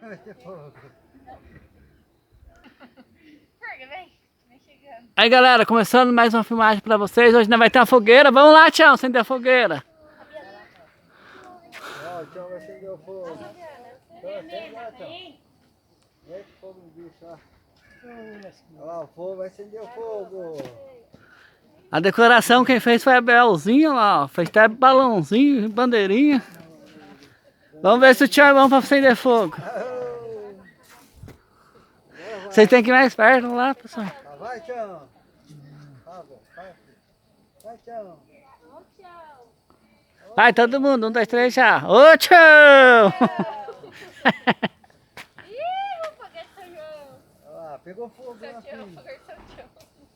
Vai ter fogo. Aí galera, começando mais uma filmagem pra vocês. Hoje nós vai ter uma fogueira. Vamos lá, Tião, acender a fogueira. Ó, o Tião vai acender o fogo. Então acende lá, Tião. Mete fogo no bicho, ó. Ó, o fogo, vai acender o fogo. A decoração quem fez foi a Belzinha lá, ó. Fez até balãozinho, bandeirinha. Vamos ver se o Tião é bom pra acender fogo. Vocês têm que ir mais perto lá, pessoal. Vai, Tião. Vai, Tião. Vai todo mundo, 1, 2, 3 já. Ô, Tião! Ó, pegou fogo na filha.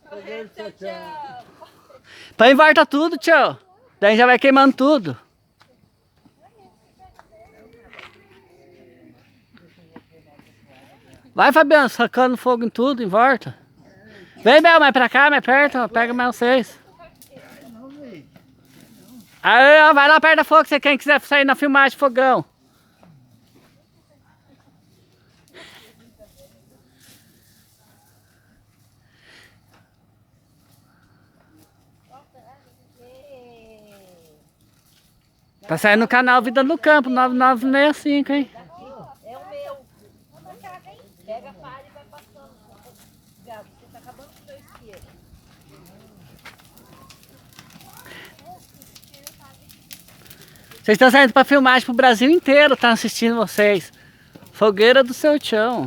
Fogueiro do seu Tião. Põe em volta tudo, Tião. Daí já vai queimando tudo. Vai, Fabiano, sacando fogo em tudo, em volta. Vem, Bel, mais pra cá, mais perto, ó, pega mais vocês. Aí, ó, vai lá perto da fogo, se quem quiser sair na filmagem, fogão. Tá saindo no canal Vida no Campo, 9965, hein? É o meu. Pega a palha e vai passando. Gato, você tá acabando com o seu isqueiro. Vocês estão saindo pra filmagem pro Brasil inteiro, tá assistindo vocês. Fogueira do seu Tião.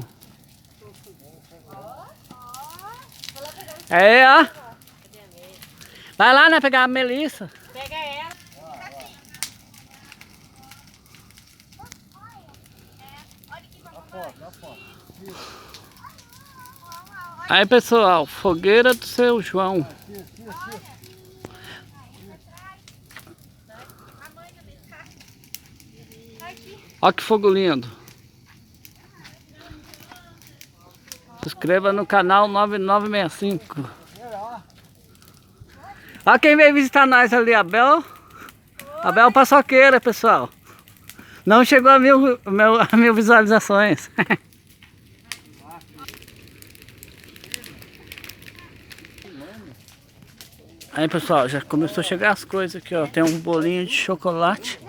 Aí, ó. Vai lá, né, pegar a Melissa. Pega ela. Aí, pessoal, fogueira do seu João. Ó que fogo lindo. Se inscreva no canal 9965. Ó quem veio visitar nós ali, a Bel. A Bel Paçoqueira, pessoal. Não chegou a mil visualizações. Aí, pessoal, já começou a chegar as coisas aqui, ó. Tem um bolinho de chocolate.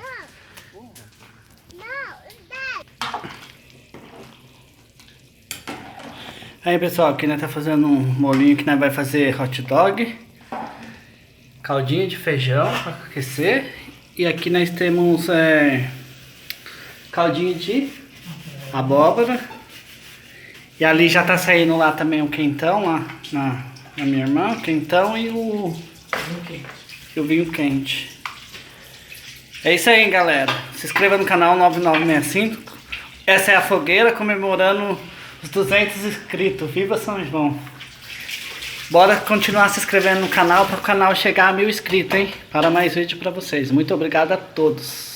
Aí, pessoal, aqui nós tá fazendo um molinho que nós vai fazer hot dog. Caldinha de feijão para aquecer. E aqui nós temos caldinha de abóbora. E ali já tá saindo lá também o quentão, lá na minha irmã, o quentão e o vinho quente. É isso aí, galera. Se inscreva no canal 9965. Essa é a fogueira comemorando os 200 inscritos. Viva São João! Bora continuar se inscrevendo no canal para o canal chegar a 1000 inscritos, hein? Para mais vídeo para vocês. Muito obrigado a todos.